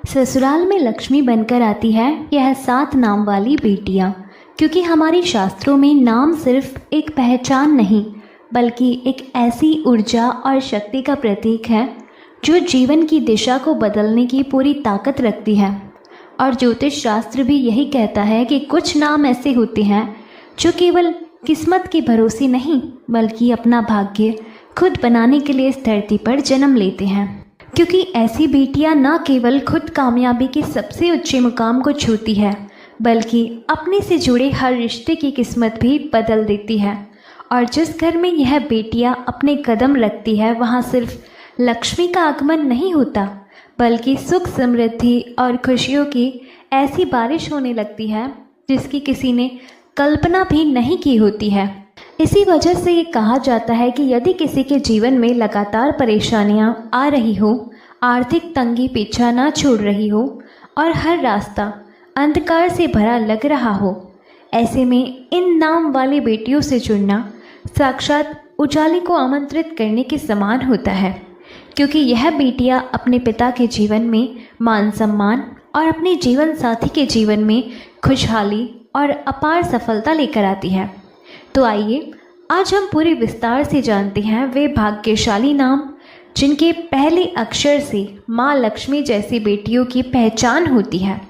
ससुराल में लक्ष्मी बनकर आती है यह 7 नाम वाली बेटियां, क्योंकि हमारे शास्त्रों में नाम सिर्फ एक पहचान नहीं बल्कि एक ऐसी ऊर्जा और शक्ति का प्रतीक है जो जीवन की दिशा को बदलने की पूरी ताकत रखती है। और ज्योतिष शास्त्र भी यही कहता है कि कुछ नाम ऐसे होते हैं जो केवल किस्मत के भरोसे नहीं बल्कि अपना भाग्य खुद बनाने के लिए इस धरती पर जन्म लेते हैं, क्योंकि ऐसी बेटियां न केवल खुद कामयाबी के सबसे ऊंचे मुकाम को छूती है बल्कि अपने से जुड़े हर रिश्ते की किस्मत भी बदल देती है। और जिस घर में यह बेटियां अपने कदम रखती है वहाँ सिर्फ लक्ष्मी का आगमन नहीं होता बल्कि सुख समृद्धि और खुशियों की ऐसी बारिश होने लगती है जिसकी किसी ने कल्पना भी नहीं की होती है। इसी वजह से ये कहा जाता है कि यदि किसी के जीवन में लगातार परेशानियां आ रही हो, आर्थिक तंगी पीछा ना छोड़ रही हो और हर रास्ता अंधकार से भरा लग रहा हो, ऐसे में इन नाम वाली बेटियों से जुड़ना साक्षात उजाले को आमंत्रित करने के समान होता है, क्योंकि यह बेटियां अपने पिता के जीवन में मान सम्मान और अपने जीवन साथी के जीवन में खुशहाली और अपार सफलता लेकर आती है। तो आइए आज हम पूरे विस्तार से जानते हैं वे भाग्यशाली नाम जिनके पहले अक्षर से माँ लक्ष्मी जैसी बेटियों की पहचान होती है,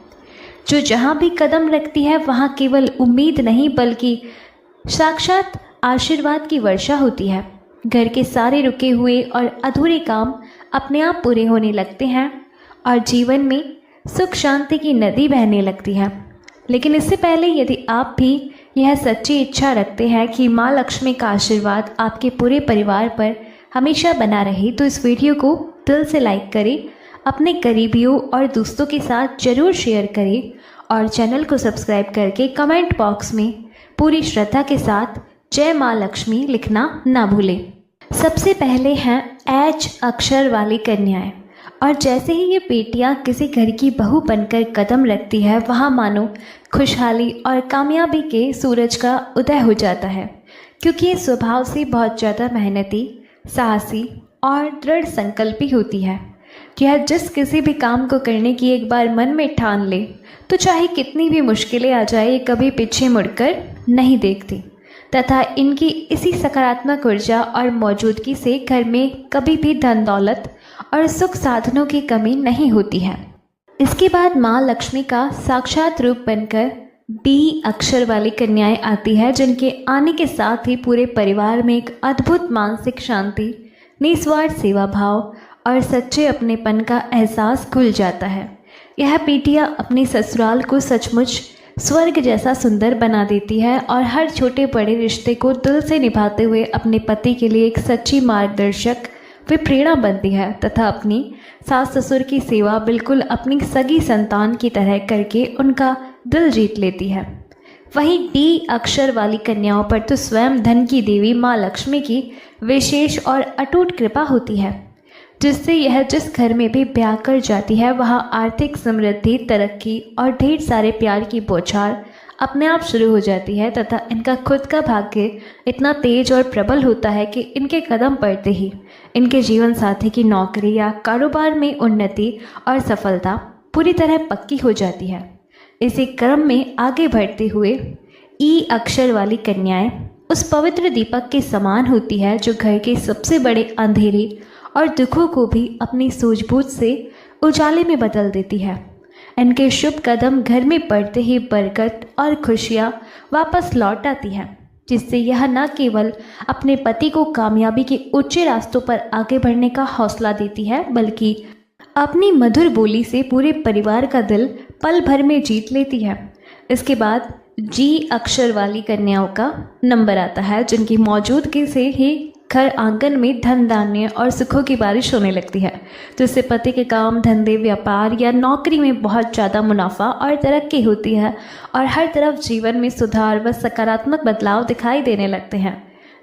जो जहाँ भी कदम रखती है वहाँ केवल उम्मीद नहीं बल्कि साक्षात आशीर्वाद की वर्षा होती है। घर के सारे रुके हुए और अधूरे काम अपने आप पूरे होने लगते हैं और जीवन में सुख शांति की नदी बहने लगती है। लेकिन इससे पहले यदि आप भी यह सच्ची इच्छा रखते हैं कि माँ लक्ष्मी का आशीर्वाद आपके पूरे परिवार पर हमेशा बना रहे, तो इस वीडियो को दिल से लाइक करें, अपने करीबियों और दोस्तों के साथ ज़रूर शेयर करें और चैनल को सब्सक्राइब करके कमेंट बॉक्स में पूरी श्रद्धा के साथ जय माँ लक्ष्मी लिखना ना भूलें। सबसे पहले हैं एच अक्षर वाली कन्याएं। और जैसे ही ये बेटियां किसी घर की बहू बनकर कदम रखती है वहाँ मानो खुशहाली और कामयाबी के सूरज का उदय हो जाता है, क्योंकि ये स्वभाव से बहुत ज़्यादा मेहनती, साहसी और दृढ़ संकल्पी होती है। यह जिस किसी भी काम को करने की एक बार मन में ठान ले तो चाहे कितनी भी मुश्किलें आ जाए, कभी पीछे मुड़कर नहीं देखती तथा इनकी इसी सकारात्मक ऊर्जा और मौजूदगी से घर में कभी भी धन दौलत और सुख साधनों की कमी नहीं होती है। इसके बाद माँ लक्ष्मी का साक्षात रूप बनकर डी अक्षर वाली कन्याएं आती है, जिनके आने के साथ ही पूरे परिवार में एक अद्भुत मानसिक शांति, निस्वार्थ सेवा भाव और सच्चे अपनेपन का एहसास खुल जाता है। यह बेटियां अपने ससुराल को सचमुच स्वर्ग जैसा सुंदर बना देती है और हर छोटे बड़े रिश्ते को दिल से निभाते हुए अपने पति के लिए एक सच्ची मार्गदर्शक व प्रेरणा बनती है तथा अपनी सास ससुर की सेवा बिल्कुल अपनी सगी संतान की तरह करके उनका दिल जीत लेती है। वहीं डी अक्षर वाली कन्याओं पर तो स्वयं धन की देवी माँ लक्ष्मी की विशेष और अटूट कृपा होती है, जिससे यह जिस घर में भी ब्याह कर जाती है वहाँ आर्थिक समृद्धि, तरक्की और ढेर सारे प्यार की बौछार अपने आप शुरू हो जाती है तथा इनका खुद का भाग्य इतना तेज और प्रबल होता है कि इनके कदम पड़ते ही इनके जीवन साथी की नौकरी या कारोबार में उन्नति और सफलता पूरी तरह पक्की हो जाती है। इसी क्रम में आगे बढ़ते हुए ई अक्षर वाली कन्याएं उस पवित्र दीपक के समान होती है जो घर के सबसे बड़े अंधेरे और दुखों को भी अपनी सूझबूझ से उजाले में बदल देती है। इनके शुभ कदम घर में पड़ते ही बरकत और खुशियाँ वापस लौट आती हैं, जिससे यह न केवल अपने पति को कामयाबी के ऊंचे रास्तों पर आगे बढ़ने का हौसला देती है बल्कि अपनी मधुर बोली से पूरे परिवार का दिल पल भर में जीत लेती है। इसके बाद जी अक्षर वाली कन्याओं का नंबर आता है, जिनकी मौजूदगी से ही घर आंगन में धन धान्य और सुखों की बारिश होने लगती है, जिससे पति के काम धंधे, व्यापार या नौकरी में बहुत ज़्यादा मुनाफा और तरक्की होती है और हर तरफ जीवन में सुधार व सकारात्मक बदलाव दिखाई देने लगते हैं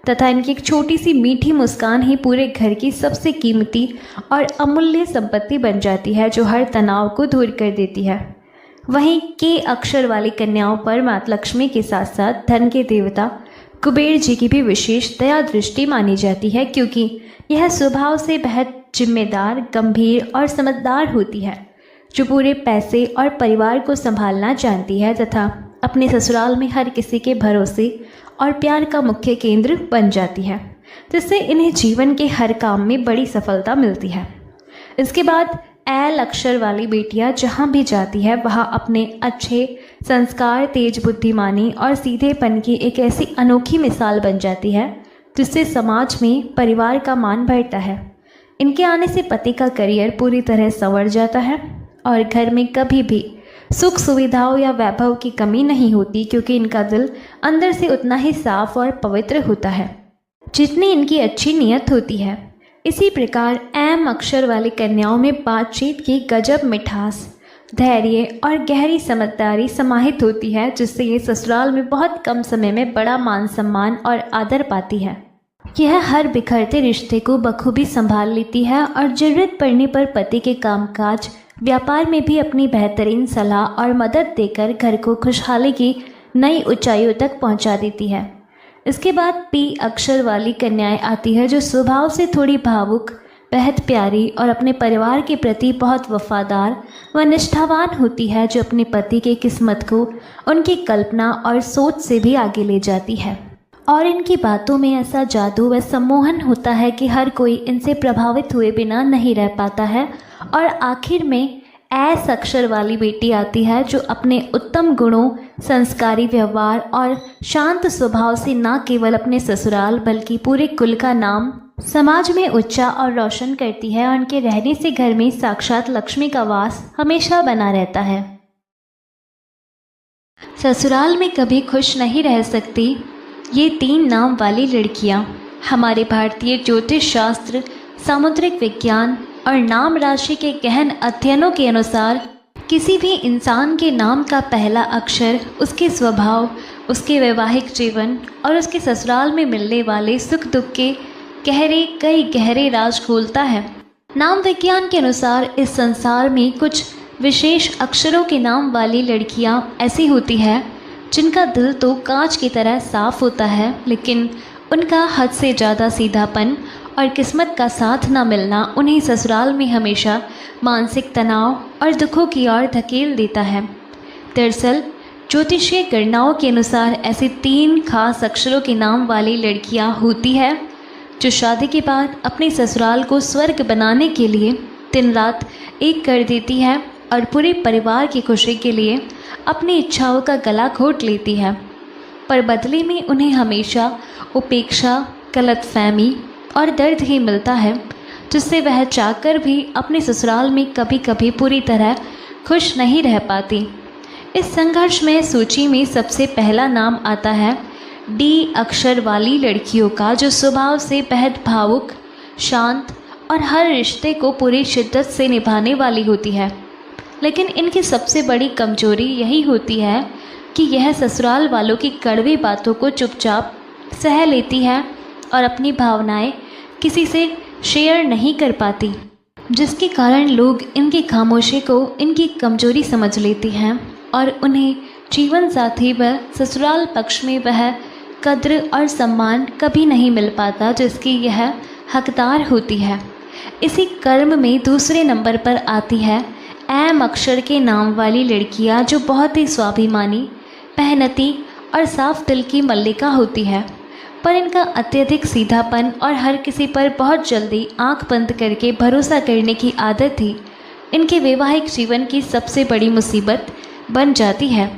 तथा इनकी एक छोटी सी मीठी मुस्कान ही पूरे घर की सबसे कीमती और अमूल्य संपत्ति बन जाती है, जो हर तनाव को दूर कर देती है। वहीं के अक्षर वाली कन्याओं पर माता लक्ष्मी के साथ साथ धन के देवता कुबेर जी की भी विशेष दया दृष्टि मानी जाती है, क्योंकि यह स्वभाव से बेहद जिम्मेदार, गंभीर और समझदार होती है। जो पूरे पैसे और परिवार को संभालना जानती है तथा अपने ससुराल में हर किसी के भरोसे और प्यार का मुख्य केंद्र बन जाती है, जिससे इन्हें जीवन के हर काम में बड़ी सफलता मिलती है। इसके बाद एल अक्षर वाली बेटियां जहां भी जाती है वहां अपने अच्छे संस्कार, तेज बुद्धिमानी और सीधेपन की एक ऐसी अनोखी मिसाल बन जाती है जिससे समाज में परिवार का मान बढ़ता है। इनके आने से पति का करियर पूरी तरह संवर जाता है और घर में कभी भी सुख सुविधाओं या वैभव की कमी नहीं होती, क्योंकि इनका दिल अंदर से उतना ही साफ और पवित्र होता है जितनी इनकी अच्छी नीयत होती है। इसी प्रकार एम अक्षर वाली कन्याओं में बातचीत की गजब मिठास, धैर्य और गहरी समझदारी समाहित होती है, जिससे ये ससुराल में बहुत कम समय में बड़ा मान सम्मान और आदर पाती है। यह हर बिखरते रिश्ते को बखूबी संभाल लेती है और जरूरत पड़ने पर पति के कामकाज, व्यापार में भी अपनी बेहतरीन सलाह और मदद देकर घर को खुशहाली की नई ऊंचाइयों तक पहुंचा देती है। इसके बाद पी अक्षर वाली कन्याएं आती है, जो स्वभाव से थोड़ी भावुक, बेहद प्यारी और अपने परिवार के प्रति बहुत वफादार व निष्ठावान होती है, जो अपने पति के किस्मत को उनकी कल्पना और सोच से भी आगे ले जाती है। और इनकी बातों में ऐसा जादू व सम्मोहन होता है कि हर कोई इनसे प्रभावित हुए बिना नहीं रह पाता है। और आखिर में एस अक्षर वाली बेटी आती है, जो अपने उत्तम गुणों, संस्कारी व्यवहार और शांत स्वभाव से न केवल अपने ससुराल बल्कि पूरे कुल का नाम समाज में ऊंचा और रोशन करती है। और उनके रहने से घर में साक्षात लक्ष्मी का वास हमेशा बना रहता है। ससुराल में कभी खुश नहीं रह सकती ये 3 नाम वाली लड़कियां हमारे भारतीय ज्योतिष शास्त्र, सामुद्रिक विज्ञान और नाम राशि के गहन अध्ययनों के अनुसार किसी भी इंसान के नाम का पहला अक्षर उसके स्वभाव, उसके वैवाहिक जीवन और उसके ससुराल में मिलने वाले सुख दुख के कई गहरे राज खोलता है। नाम विज्ञान के अनुसार इस संसार में कुछ विशेष अक्षरों के नाम वाली लड़कियां ऐसी होती है जिनका दिल तो कांच की तरह साफ होता है, लेकिन उनका हद से ज़्यादा सीधापन और किस्मत का साथ न मिलना उन्हें ससुराल में हमेशा मानसिक तनाव और दुखों की ओर धकेल देता है। दरअसल ज्योतिषीय गणनाओं के अनुसार ऐसी 3 खास अक्षरों के नाम वाली लड़कियां होती है जो शादी के बाद अपने ससुराल को स्वर्ग बनाने के लिए दिन रात एक कर देती है और पूरे परिवार की खुशी के लिए अपनी इच्छाओं का गला घोट लेती है, पर बदले में उन्हें हमेशा उपेक्षा, गलतफहमी और दर्द ही मिलता है, जिससे वह चाहकर भी अपने ससुराल में कभी कभी पूरी तरह खुश नहीं रह पाती। इस संघर्षमय सूची में सबसे पहला नाम आता है डी अक्षर वाली लड़कियों का, जो स्वभाव से बेहद भावुक, शांत और हर रिश्ते को पूरी शिद्दत से निभाने वाली होती है। लेकिन इनकी सबसे बड़ी कमजोरी यही होती है कि यह ससुराल वालों की कड़वी बातों को चुपचाप सह लेती है और अपनी भावनाएं किसी से शेयर नहीं कर पाती, जिसके कारण लोग इनकी खामोशी को इनकी कमजोरी समझ लेते हैं और उन्हें जीवन साथी व ससुराल पक्ष में वह कद्र और सम्मान कभी नहीं मिल पाता जिसकी यह हकदार होती है। इसी क्रम में दूसरे नंबर पर आती है एम अक्षर के नाम वाली लड़कियां, जो बहुत ही स्वाभिमानी, मेहनती और साफ दिल की मल्लिका होती है, पर इनका अत्यधिक सीधापन और हर किसी पर बहुत जल्दी आंख बंद करके भरोसा करने की आदत ही इनके वैवाहिक जीवन की सबसे बड़ी मुसीबत बन जाती है,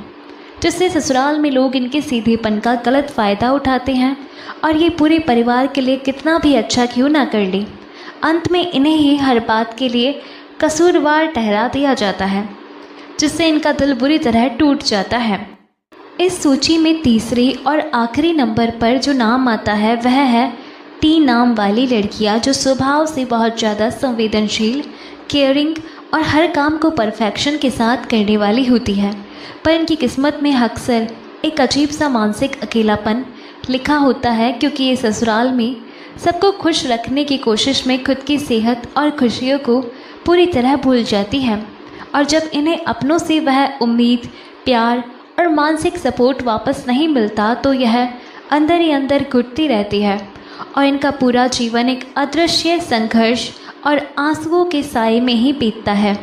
जिससे ससुराल में लोग इनके सीधेपन का गलत फ़ायदा उठाते हैं और ये पूरे परिवार के लिए कितना भी अच्छा क्यों ना कर ले, अंत में इन्हें ही हर बात के लिए कसूरवार ठहरा दिया जाता है, जिससे इनका दिल बुरी तरह टूट जाता है। इस सूची में तीसरी और आखिरी नंबर पर जो नाम आता है वह है टी नाम वाली लड़कियां, जो स्वभाव से बहुत ज़्यादा संवेदनशील, केयरिंग और हर काम को परफेक्शन के साथ करने वाली होती है, पर इनकी किस्मत में अक्सर एक अजीब सा मानसिक अकेलापन लिखा होता है, क्योंकि ये ससुराल में सबको खुश रखने की कोशिश में खुद की सेहत और खुशियों को पूरी तरह भूल जाती है। और जब इन्हें अपनों से वह उम्मीद, प्यार और मानसिक सपोर्ट वापस नहीं मिलता तो यह अंदर ही अंदर घुटती रहती है और इनका पूरा जीवन एक अदृश्य संघर्ष और आंसुओं के साए में ही बीतता है।